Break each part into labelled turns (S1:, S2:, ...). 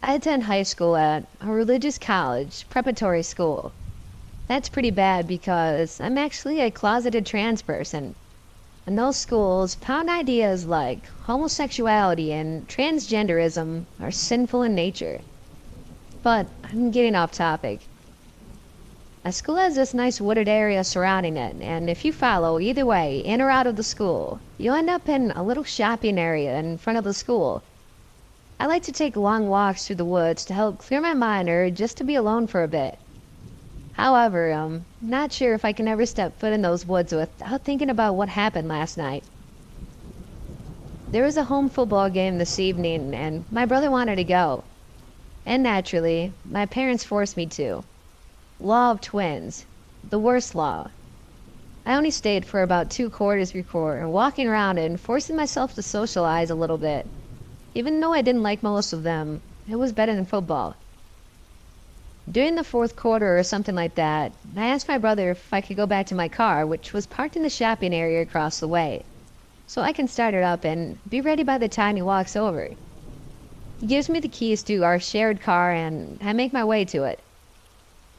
S1: I attend high school at a religious college, preparatory school. That's pretty bad because I'm actually a closeted trans person. And those schools pound ideas like homosexuality and transgenderism are sinful in nature. But I'm getting off topic. A school has this nice wooded area surrounding it, and if you follow either way, in or out of the school, you'll end up in a little shopping area in front of the school. I like to take long walks through the woods to help clear my mind or just to be alone for a bit. However, I'm not sure if I can ever step foot in those woods without thinking about what happened last night. There was a home football game this evening, and my brother wanted to go. And naturally, my parents forced me to. Law of twins. The worst law. I only stayed for about 2 quarters before walking around and forcing myself to socialize a little bit. Even though I didn't like most of them, it was better than football. During the fourth quarter or something like that, I asked my brother if I could go back to my car, which was parked in the shopping area across the way, so I can start it up and be ready by the time he walks over. He gives me the keys to our shared car and I make my way to it.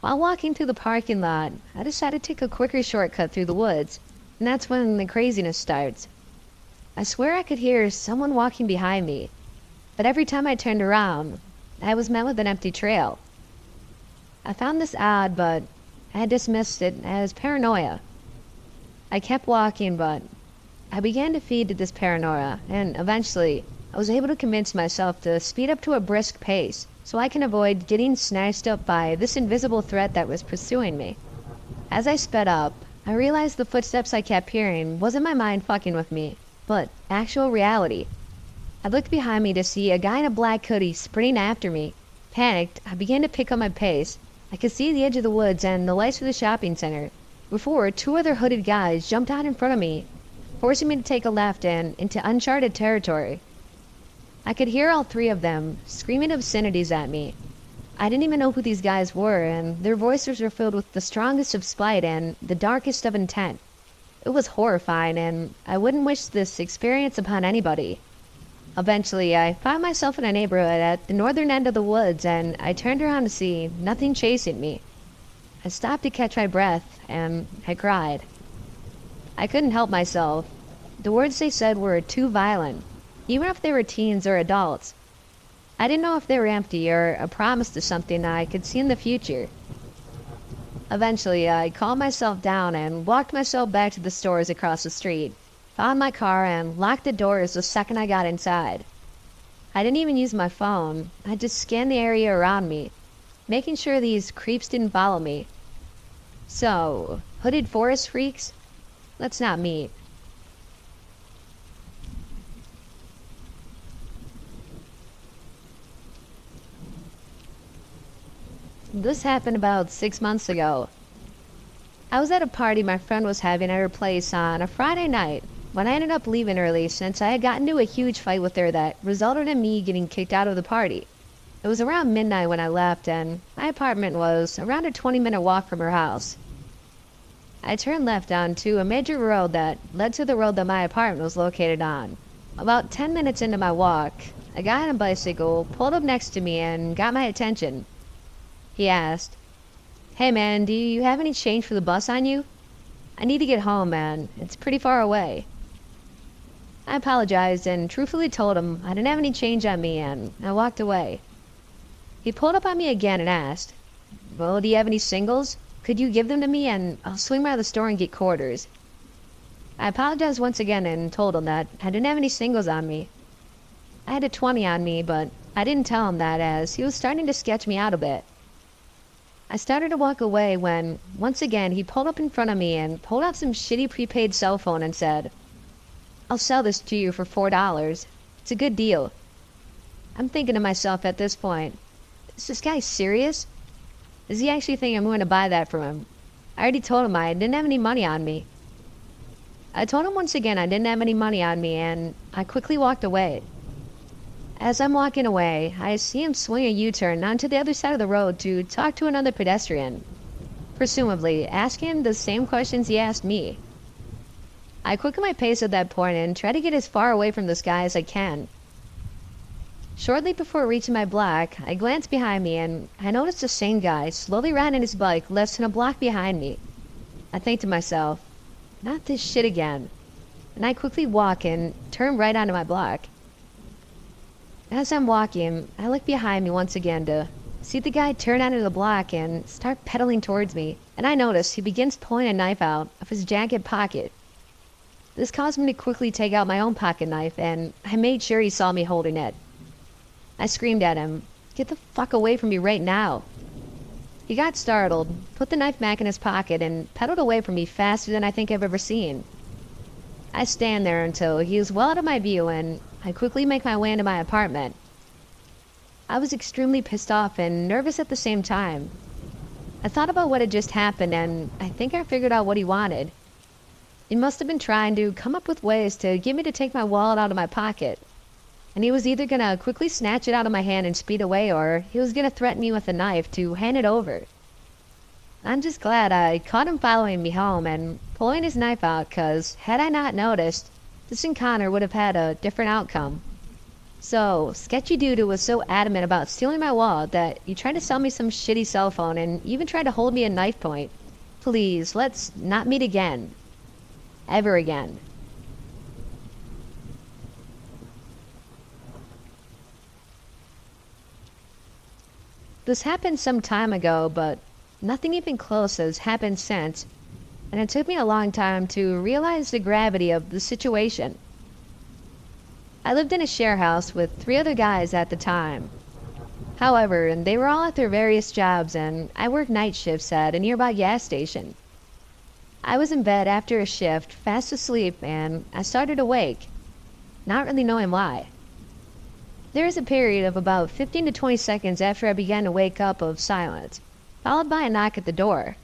S1: While walking through the parking lot, I decided to take a quicker shortcut through the woods, and that's when the craziness starts. I swear I could hear someone walking behind me, but every time I turned around, I was met with an empty trail. I found this odd, but I dismissed it as paranoia. I kept walking, but I began to feed to this paranoia, and eventually I was able to convince myself to speed up to a brisk pace so I can avoid getting snatched up by this invisible threat that was pursuing me. As I sped up, I realized the footsteps I kept hearing wasn't my mind fucking with me, but actual reality. I looked behind me to see a guy in a black hoodie sprinting after me. Panicked, I began to pick up my pace. I could see the edge of the woods and the lights of the shopping center, before 2 other hooded guys jumped out in front of me, forcing me to take a left and into uncharted territory. I could hear all 3 of them screaming obscenities at me. I didn't even know who these guys were, and their voices were filled with the strongest of spite and the darkest of intent. It was horrifying, and I wouldn't wish this experience upon anybody. Eventually, I found myself in a neighborhood at the northern end of the woods, and I turned around to see nothing chasing me. I stopped to catch my breath, and I cried. I couldn't help myself. The words they said were too violent, even if they were teens or adults. I didn't know if they were empty or a promise to something I could see in the future. Eventually, I calmed myself down and walked myself back to the stores across the street, found my car, and locked the doors the second I got inside. I didn't even use my phone. I just scanned the area around me, making sure these creeps didn't follow me. So, hooded forest freaks? Let's not meet. This happened about 6 months ago. I was at a party my friend was having at her place on a Friday night when I ended up leaving early since I had gotten into a huge fight with her that resulted in me getting kicked out of the party. It was around midnight when I left, and my apartment was around a 20-minute walk from her house. I turned left onto a major road that led to the road that my apartment was located on. About 10 minutes into my walk, a guy on a bicycle pulled up next to me and got my attention. He asked, "Hey man, do you have any change for the bus on you? I need to get home, man. It's pretty far away." I apologized and truthfully told him I didn't have any change on me, and I walked away. He pulled up on me again and asked, "Well, do you have any singles? Could you give them to me and I'll swing by the store and get quarters?" I apologized once again and told him that I didn't have any singles on me. I had a 20 on me, but I didn't tell him that as he was starting to sketch me out a bit. I started to walk away when, once again, he pulled up in front of me and pulled out some shitty prepaid cell phone and said, "I'll sell this to you for $4. It's a good deal." I'm thinking to myself at this point, is this guy serious? Does he actually think I'm going to buy that from him? I already told him I didn't have any money on me. I told him once again I didn't have any money on me, and I quickly walked away. As I'm walking away, I see him swing a U-turn onto the other side of the road to talk to another pedestrian, presumably asking him the same questions he asked me. I quicken my pace at that point and try to get as far away from this guy as I can. Shortly before reaching my block, I glanced behind me and I noticed the same guy slowly riding his bike less than a block behind me. I think to myself, not this shit again. And I quickly walk and turn right onto my block. As I'm walking, I look behind me once again to see the guy turn onto the block and start pedaling towards me, and I notice he begins pulling a knife out of his jacket pocket. This caused me to quickly take out my own pocket knife, and I made sure he saw me holding it. I screamed at him, "Get the fuck away from me right now." He got startled, put the knife back in his pocket, and pedaled away from me faster than I think I've ever seen. I stand there until he is well out of my view, and I quickly make my way into my apartment. I was extremely pissed off and nervous at the same time. I thought about what had just happened, and I think I figured out what he wanted. He must have been trying to come up with ways to get me to take my wallet out of my pocket. And he was either gonna quickly snatch it out of my hand and speed away, or he was gonna threaten me with a knife to hand it over. I'm just glad I caught him following me home and pulling his knife out, cause had I not noticed, this encounter would have had a different outcome. So, Sketchy Dude was so adamant about stealing my wallet that he tried to sell me some shitty cell phone and even tried to hold me at knife point. Please, let's not meet again. Ever again. This happened some time ago, but nothing even close has happened since, and it took me a long time to realize the gravity of the situation. I lived in a share house with 3 other guys at the time. However, they were all at their various jobs, and I worked night shifts at a nearby gas station. I was in bed after a shift, fast asleep, and I started awake, not really knowing why. There was a period of about 15 to 20 seconds after I began to wake up of silence, followed by a knock at the door.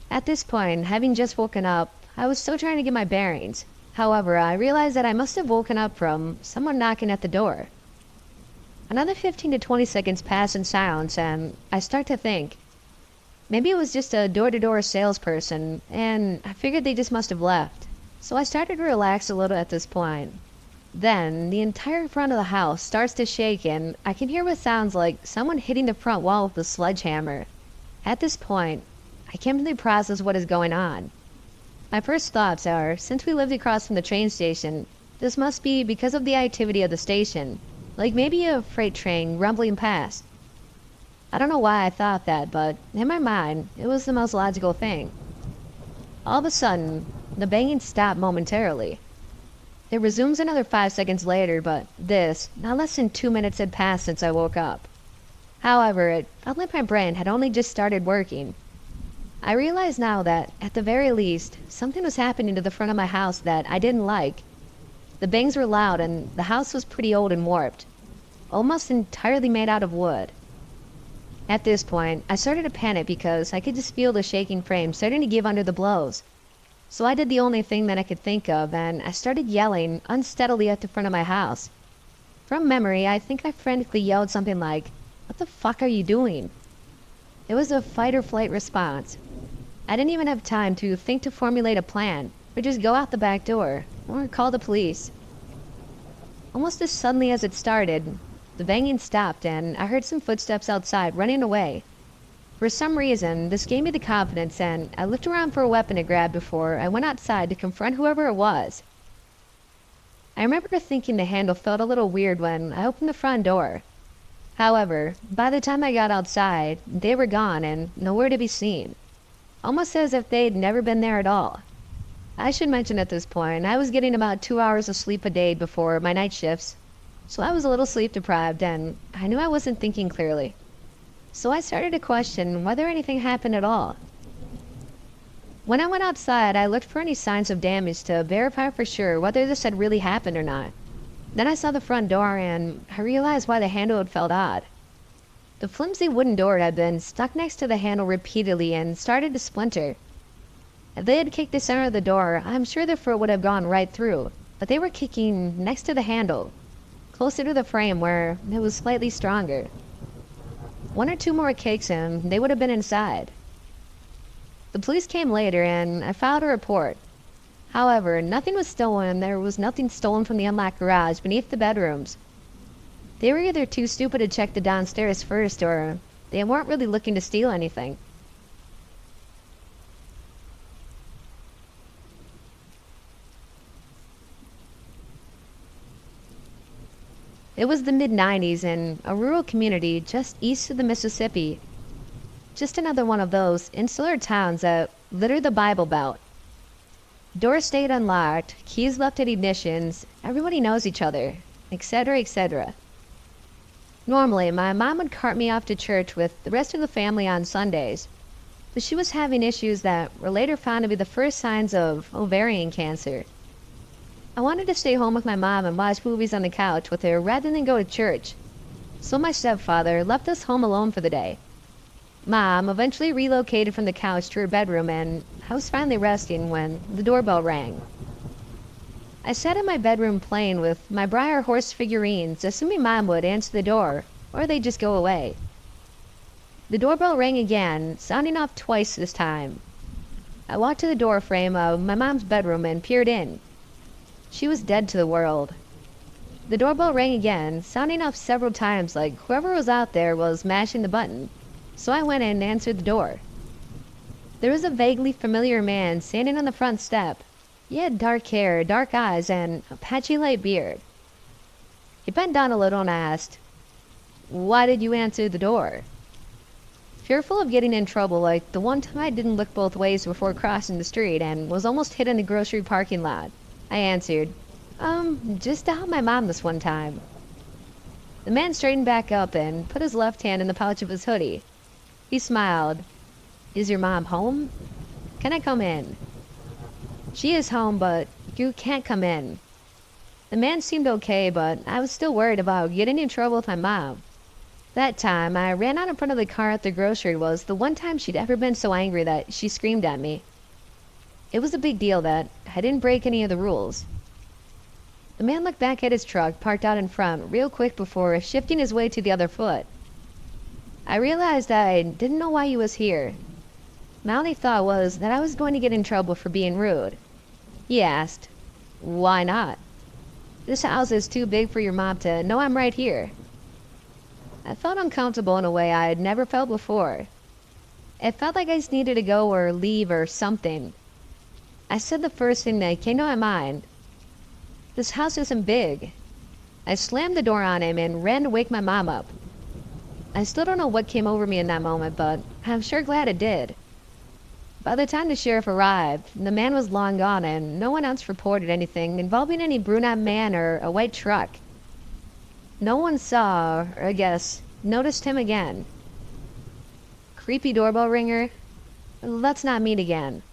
S1: At this point, having just woken up, I was still trying to get my bearings. However, I realized that I must have woken up from someone knocking at the door. Another 15 to 20 seconds pass in silence, and I start to think, maybe it was just a door-to-door salesperson, and I figured they just must have left. So I started to relax a little at this point. Then, the entire front of the house starts to shake, and I can hear what sounds like someone hitting the front wall with a sledgehammer. At this point, I can't really process what is going on. My first thoughts are, since we lived across from the train station, this must be because of the activity of the station, like maybe a freight train rumbling past. I don't know why I thought that, but in my mind, it was the most logical thing. All of a sudden, the banging stopped momentarily. It resumes another 5 seconds later, but not less than 2 minutes had passed since I woke up. However, it felt like my brain had only just started working. I realize now that, at the very least, something was happening to the front of my house that I didn't like. The bangs were loud, and the house was pretty old and warped, almost entirely made out of wood. At this point, I started to panic because I could just feel the shaking frame starting to give under the blows. So I did the only thing that I could think of, and I started yelling unsteadily at the front of my house. From memory, I think I frantically yelled something like, "What the fuck are you doing?" It was a fight or flight response. I didn't even have time to think to formulate a plan, or just go out the back door, or call the police. Almost as suddenly as it started, the banging stopped and I heard some footsteps outside running away. For some reason, this gave me the confidence, and I looked around for a weapon to grab before I went outside to confront whoever it was. I remember thinking the handle felt a little weird when I opened the front door. However, by the time I got outside, they were gone and nowhere to be seen, almost as if they'd never been there at all. I should mention at this point, I was getting about 2 hours of sleep a day before my night shifts, so I was a little sleep deprived and I knew I wasn't thinking clearly. So I started to question whether anything happened at all. When I went outside, I looked for any signs of damage to verify for sure whether this had really happened or not. Then I saw the front door and I realized why the handle had felt odd. The flimsy wooden door had been stuck next to the handle repeatedly and started to splinter. If they had kicked the center of the door, I'm sure the foot would have gone right through, but they were kicking next to the handle, closer to the frame where it was slightly stronger. 1 or 2 more kicks and they would have been inside. The police came later and I filed a report. However, nothing was stolen and there was nothing stolen from the unlocked garage beneath the bedrooms. They were either too stupid to check the downstairs first, or they weren't really looking to steal anything. It was the mid-90s in a rural community just east of the Mississippi. Just another one of those insular towns that litter the Bible Belt. Doors stayed unlocked, keys left at ignitions, everybody knows each other, etc., etc. Normally, my mom would cart me off to church with the rest of the family on Sundays, but she was having issues that were later found to be the first signs of ovarian cancer. I wanted to stay home with my mom and watch movies on the couch with her rather than go to church, so my stepfather left us home alone for the day. Mom eventually relocated from the couch to her bedroom, and I was finally resting when the doorbell rang. I sat in my bedroom playing with my Briar horse figurines, assuming Mom would answer the door, or they'd just go away. The doorbell rang again, sounding off twice this time. I walked to the door frame of my mom's bedroom and peered in. She was dead to the world. The doorbell rang again, sounding off several times like whoever was out there was mashing the button, so I went in and answered the door. There was a vaguely familiar man standing on the front step. He had dark hair, dark eyes, and a patchy light beard. He bent down a little and asked, "Why did you answer the door?" Fearful of getting in trouble like the one time I didn't look both ways before crossing the street and was almost hit in the grocery parking lot, I answered, just to help my mom this one time." The man straightened back up and put his left hand in the pouch of his hoodie. He smiled. "Is your mom home? Can I come in?" "She is home, but you can't come in." The man seemed okay, but I was still worried about getting in trouble with my mom. That time I ran out in front of the car at the grocery was the one time she'd ever been so angry that she screamed at me. It was a big deal that I didn't break any of the rules. The man looked back at his truck parked out in front real quick before shifting his way to the other foot. I realized I didn't know why he was here. My only thought was that I was going to get in trouble for being rude. He asked, "Why not?" "This house is too big for your mom to know I'm right here." I felt uncomfortable in a way I had never felt before. It felt like I just needed to go or leave or something. I said the first thing that came to my mind. "This house isn't big." I slammed the door on him and ran to wake my mom up. I still don't know what came over me in that moment, but I'm sure glad it did. By the time the sheriff arrived, the man was long gone and no one else reported anything involving any brunette man or a white truck. No one saw, or I guess, noticed him again. Creepy doorbell ringer? Let's not meet again.